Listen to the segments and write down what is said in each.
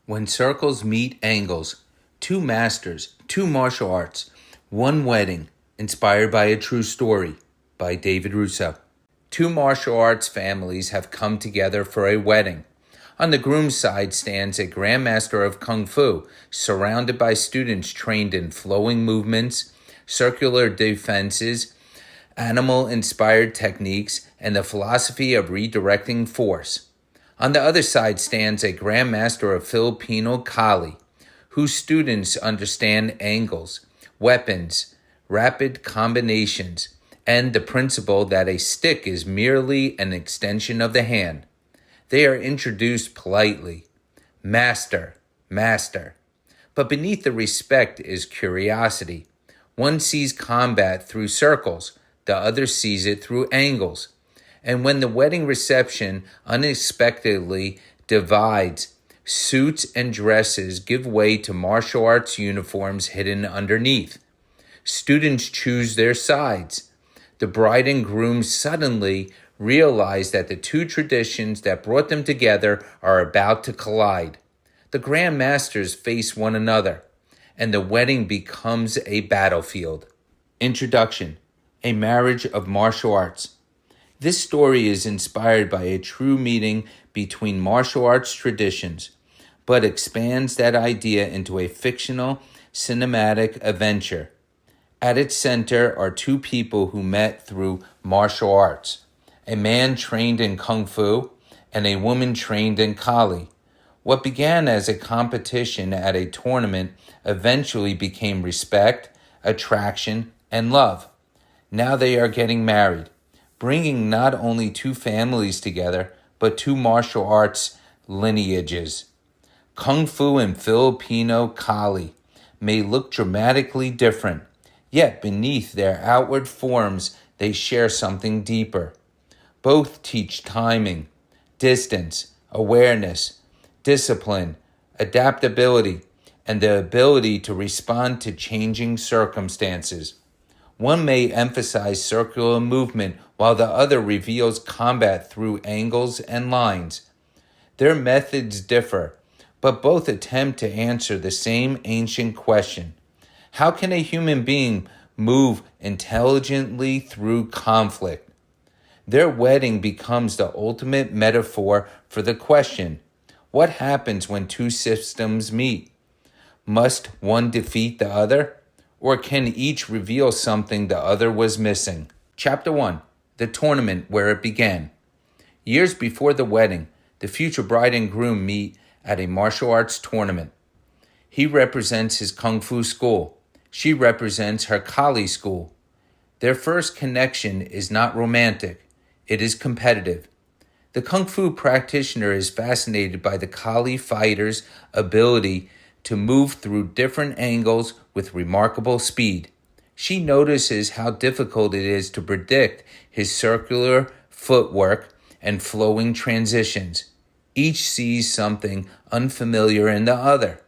When circles meet angles, two masters, two martial arts, one wedding, inspired by a true story by David Russo. Two martial arts families have come together for a wedding. On the groom's side stands a grandmaster of kung fu, surrounded by students trained in flowing movements, circular defenses, animal-inspired techniques, and the philosophy of redirecting force. On the other side stands a Grandmaster of Filipino Kali, whose students understand angles, weapons, rapid combinations, and the principle that a stick is merely an extension of the hand. They are introduced politely. Master, master. But beneath the respect is curiosity. One sees combat through circles, the other sees it through angles. And when the wedding reception unexpectedly divides, suits and dresses give way to martial arts uniforms hidden underneath. Students choose their sides. The bride and groom suddenly realize that the two traditions that brought them together are about to collide. The Grandmasters face one another, and the wedding becomes a battlefield. Introduction: A marriage of martial arts. This story is inspired by a true meeting between martial arts traditions, but expands that idea into a fictional, cinematic adventure. At its center are two people who met through martial arts, a man trained in kung fu and a woman trained in Kali. What began as a competition at a tournament eventually became respect, attraction, and love. Now they are getting married, bringing not only two families together, but two martial arts lineages. Kung Fu and Filipino Kali may look dramatically different, yet beneath their outward forms they share something deeper. Both teach timing, distance, awareness, discipline, adaptability, and the ability to respond to changing circumstances. One may emphasize circular movement while the other reveals combat through angles and lines. Their methods differ, but both attempt to answer the same ancient question: how can a human being move intelligently through conflict? Their wedding becomes the ultimate metaphor for the question: what happens when two systems meet? Must one defeat the other? Or can each reveal something the other was missing? Chapter 1. The Tournament Where It Began. Years before the wedding, the future bride and groom meet at a martial arts tournament. He represents his kung fu school. She represents her Kali school. Their first connection is not romantic. It is competitive. The kung fu practitioner is fascinated by the Kali fighter's ability to move through different angles with remarkable speed. She notices how difficult it is to predict his circular footwork and flowing transitions. Each sees something unfamiliar in the other.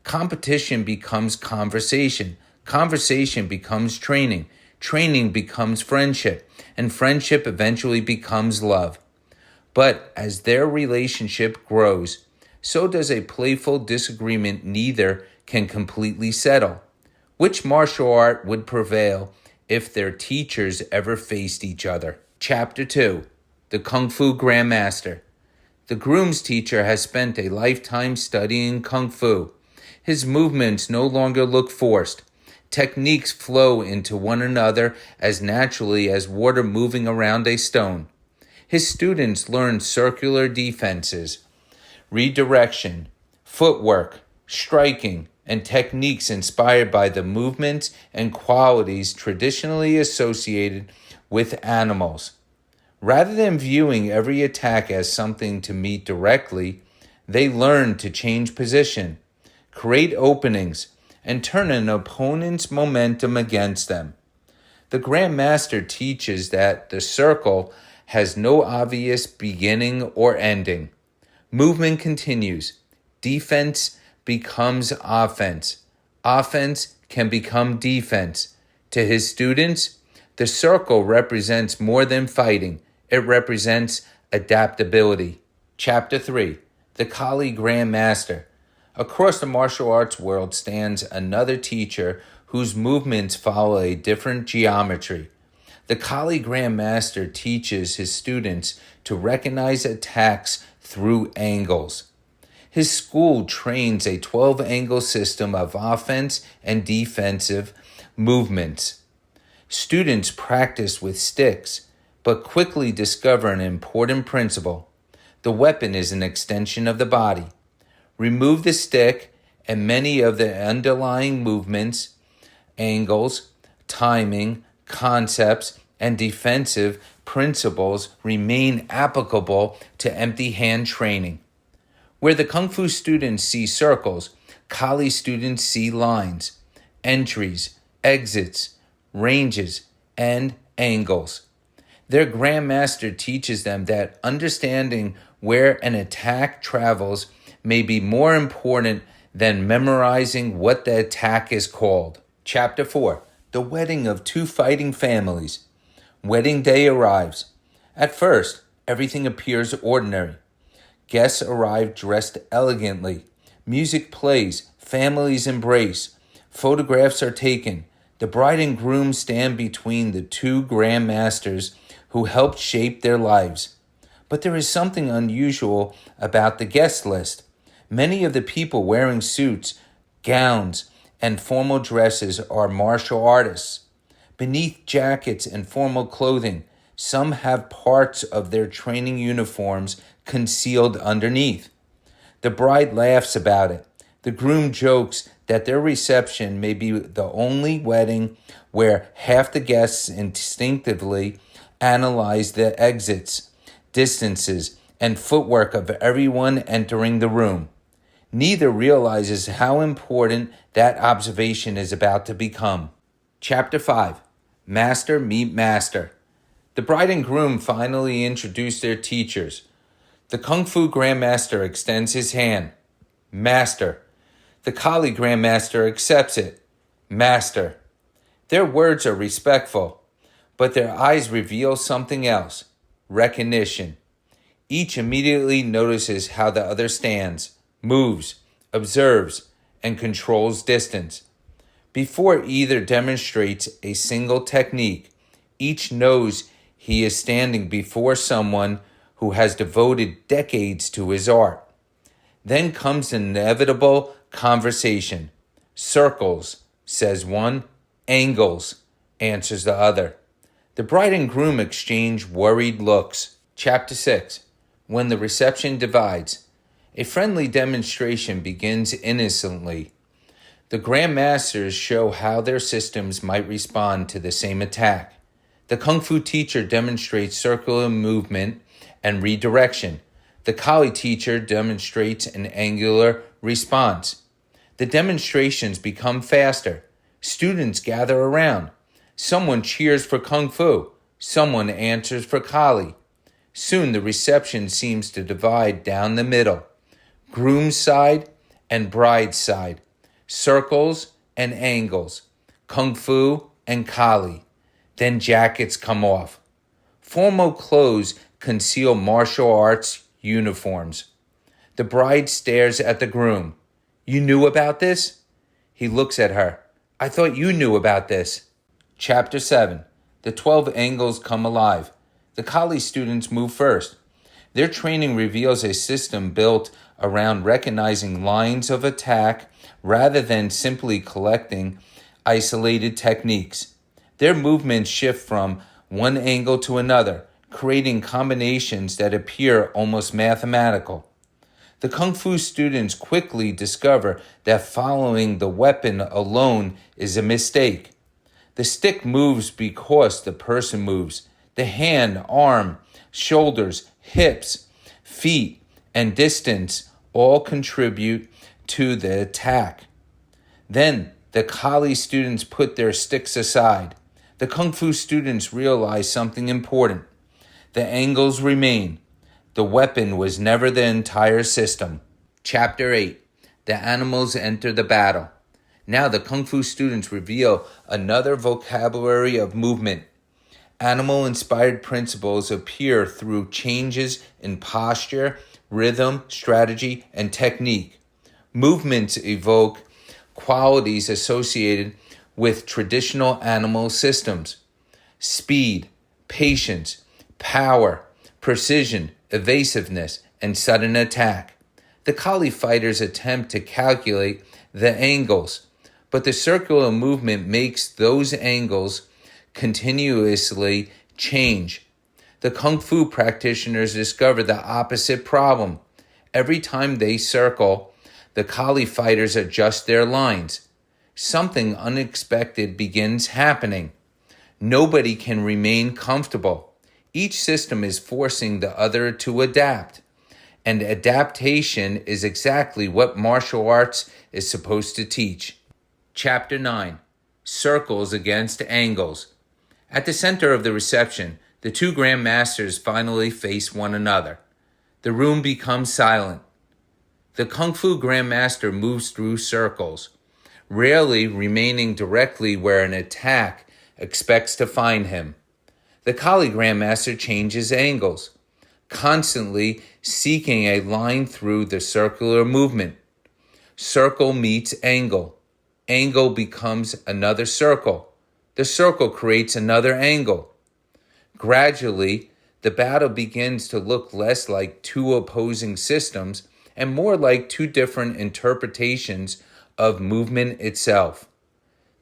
Competition becomes conversation. Conversation becomes training. Training becomes friendship. And friendship eventually becomes love. But as their relationship grows, so does a playful disagreement neither can completely settle. Which martial art would prevail if their teachers ever faced each other? Chapter 2. The Kung Fu Grandmaster. The groom's teacher has spent a lifetime studying Kung Fu. His movements no longer look forced. Techniques flow into one another as naturally as water moving around a stone. His students learn circular defenses, redirection, footwork, striking, and techniques inspired by the movements and qualities traditionally associated with animals. Rather than viewing every attack as something to meet directly, they learn to change position, create openings, and turn an opponent's momentum against them. The Grandmaster teaches that the circle has no obvious beginning or ending. Movement continues. Defense becomes offense. Offense can become defense. To his students, the circle represents more than fighting. It represents adaptability. Chapter 3. The Kali Grandmaster. Across the martial arts world stands another teacher whose movements follow a different geometry. The Kali Grandmaster teaches his students to recognize attacks through angles. His school trains a 12-angle system of offense and defensive movements. Students practice with sticks, but quickly discover an important principle. The weapon is an extension of the body. Remove the stick, and many of the underlying movements, angles, timing, concepts, and defensive principles remain applicable to empty hand training. Where the Kung Fu students see circles, Kali students see lines, entries, exits, ranges, and angles. Their Grandmaster teaches them that understanding where an attack travels may be more important than memorizing what the attack is called. Chapter 4. The Wedding of Two Fighting Families. Wedding day arrives. At first, everything appears ordinary. Guests arrive dressed elegantly. Music plays. Families embrace. Photographs are taken. The bride and groom stand between the two Grandmasters who helped shape their lives. But there is something unusual about the guest list. Many of the people wearing suits, gowns, and formal dresses are martial artists. Beneath jackets and formal clothing, some have parts of their training uniforms concealed underneath. The bride laughs about it. The groom jokes that their reception may be the only wedding where half the guests instinctively analyze the exits, distances, and footwork of everyone entering the room. Neither realizes how important that observation is about to become. Chapter 5. Master Meet Master. The bride and groom finally introduce their teachers. The Kung Fu Grandmaster extends his hand. Master. The Kali Grandmaster accepts it. Master. Their words are respectful, but their eyes reveal something else. Recognition. Each immediately notices how the other stands, moves, observes, and controls distance. Before either demonstrates a single technique, each knows he is standing before someone who has devoted decades to his art. Then comes the inevitable conversation. Circles, says one. Angles, answers the other. The bride and groom exchange worried looks. Chapter 6. When the reception divides. A friendly demonstration begins innocently. The Grandmasters show how their systems might respond to the same attack. The Kung Fu teacher demonstrates circular movement and redirection. The Kali teacher demonstrates an angular response. The demonstrations become faster. Students gather around. Someone cheers for Kung Fu. Someone answers for Kali. Soon the reception seems to divide down the middle. Groom's side and bride's side. Circles and angles. Kung Fu and Kali. Then jackets come off. Formal clothes conceal martial arts uniforms. The bride stares at the groom. You knew about this? He looks at her. I thought you knew about this. Chapter 7. The 12 angles come alive. The Kali students move first. Their training reveals a system built around recognizing lines of attack rather than simply collecting isolated techniques. Their movements shift from one angle to another, creating combinations that appear almost mathematical. The Kung Fu students quickly discover that following the weapon alone is a mistake. The stick moves because the person moves. The hand, arm, shoulders, hips, feet, and distance all contribute to the attack. Then the Kali students put their sticks aside. The Kung Fu students realize something important. The angles remain. The weapon was never the entire system. Chapter 8. The animals enter the battle. Now the Kung Fu students reveal another vocabulary of movement. Animal-inspired principles appear through changes in posture, rhythm, strategy, and technique. Movements evoke qualities associated with traditional animal systems: speed, patience, power, precision, evasiveness, and sudden attack. The Kali fighters attempt to calculate the angles, but the circular movement makes those angles continuously change. The Kung Fu practitioners discover the opposite problem. Every time they circle, the Kali fighters adjust their lines. Something unexpected begins happening. Nobody can remain comfortable. Each system is forcing the other to adapt. And adaptation is exactly what martial arts is supposed to teach. Chapter 9. Circles Against Angles. At the center of the reception, the two Grandmasters finally face one another. The room becomes silent. The Kung Fu Grandmaster moves through circles, rarely remaining directly where an attack expects to find him. The Kali Grandmaster changes angles, constantly seeking a line through the circular movement. Circle meets angle. Angle becomes another circle. The circle creates another angle. Gradually, the battle begins to look less like two opposing systems and more like two different interpretations of movement itself.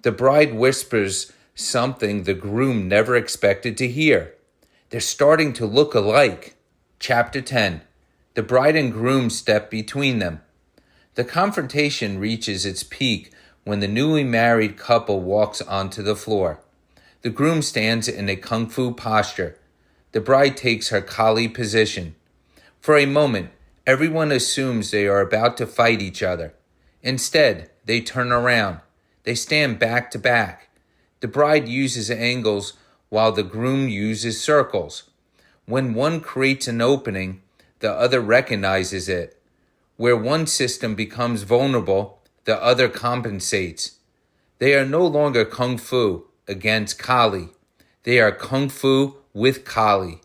The bride whispers something the groom never expected to hear. They're starting to look alike. Chapter 10. The bride and groom step between them. The confrontation reaches its peak when the newly married couple walks onto the floor. The groom stands in a kung fu posture. The bride takes her Kali position. For a moment, everyone assumes they are about to fight each other. Instead, they turn around. They stand back to back. The bride uses angles while the groom uses circles. When one creates an opening, the other recognizes it. Where one system becomes vulnerable, the other compensates. They are no longer kung fu against Kali. They are kung fu with Kali.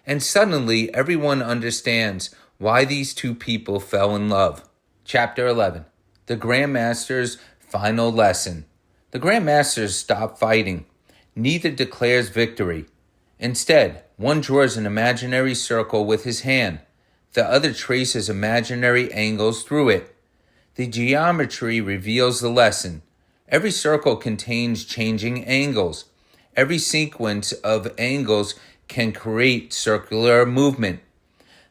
And suddenly, everyone understands why these two people fell in love. Chapter 11. The Grandmasters' Final Lesson. The Grandmasters stop fighting. Neither declares victory. Instead, one draws an imaginary circle with his hand. The other traces imaginary angles through it. The geometry reveals the lesson. Every circle contains changing angles. Every sequence of angles can create circular movement.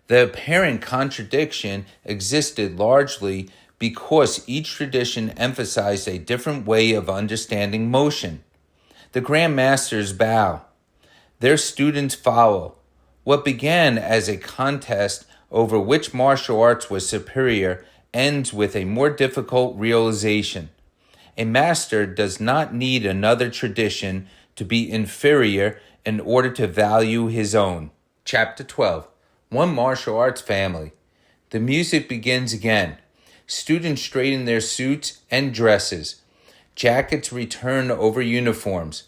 The apparent contradiction existed largely because each tradition emphasized a different way of understanding motion. The Grandmasters bow. Their students follow. What began as a contest over which martial arts was superior ends with a more difficult realization. A master does not need another tradition to be inferior in order to value his own. Chapter 12. One martial arts family. The music begins again. Students straighten their suits and dresses. Jackets return over uniforms.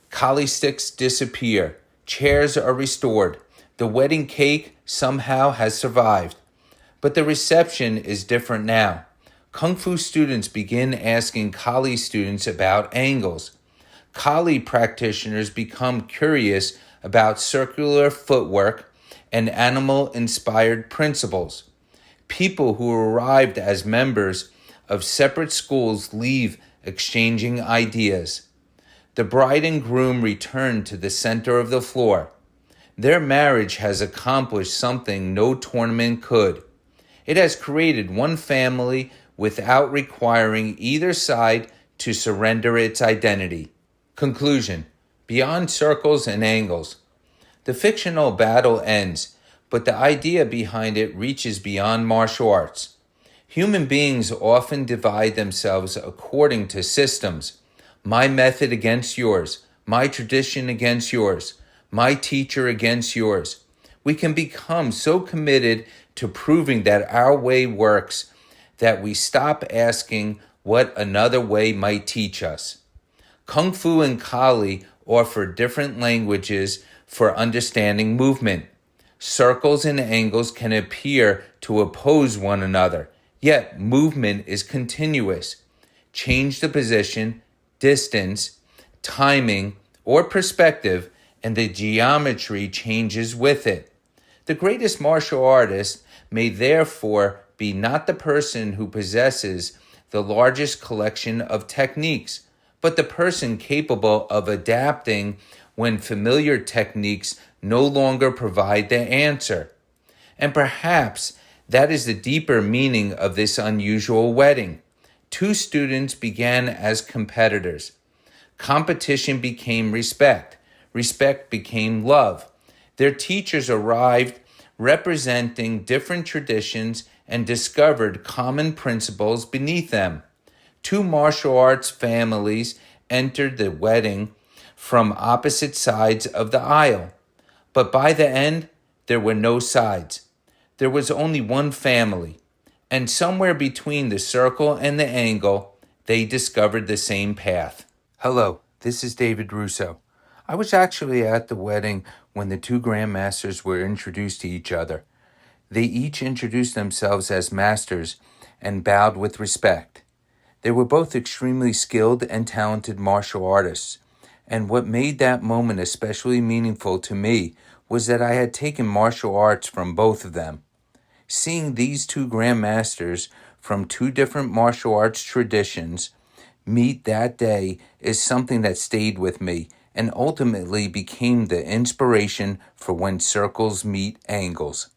Kali sticks disappear. Chairs are restored. The wedding cake somehow has survived. But the reception is different now. Kung Fu students begin asking Kali students about angles. Kali practitioners become curious about circular footwork and animal-inspired principles. People who arrived as members of separate schools leave exchanging ideas. The bride and groom return to the center of the floor. Their marriage has accomplished something no tournament could. It has created one family without requiring either side to surrender its identity. Conclusion. Beyond circles and angles. The fictional battle ends, but the idea behind it reaches beyond martial arts. Human beings often divide themselves according to systems. My method against yours. My tradition against yours. My teacher against yours. We can become so committed to proving that our way works that we stop asking what another way might teach us. Kung Fu and Kali offer different languages for understanding movement. Circles and angles can appear to oppose one another, Yet movement is continuous. Change the position, distance, timing, or perspective, and the geometry changes with it. The greatest martial artist may therefore be not the person who possesses the largest collection of techniques, but the person capable of adapting when familiar techniques no longer provide the answer. And perhaps that is the deeper meaning of this unusual wedding. Two students began as competitors. Competition became respect. Respect became love. Their teachers arrived representing different traditions and discovered common principles beneath them. Two martial arts families entered the wedding from opposite sides of the aisle. But by the end, there were no sides. There was only one family. And somewhere between the circle and the angle, they discovered the same path. Hello, this is David Russo. I was actually at the wedding when the two Grandmasters were introduced to each other. They each introduced themselves as masters and bowed with respect. They were both extremely skilled and talented martial artists, and what made that moment especially meaningful to me was that I had taken martial arts from both of them. Seeing these two Grandmasters from two different martial arts traditions meet that day is something that stayed with me and ultimately became the inspiration for when circles meet angles.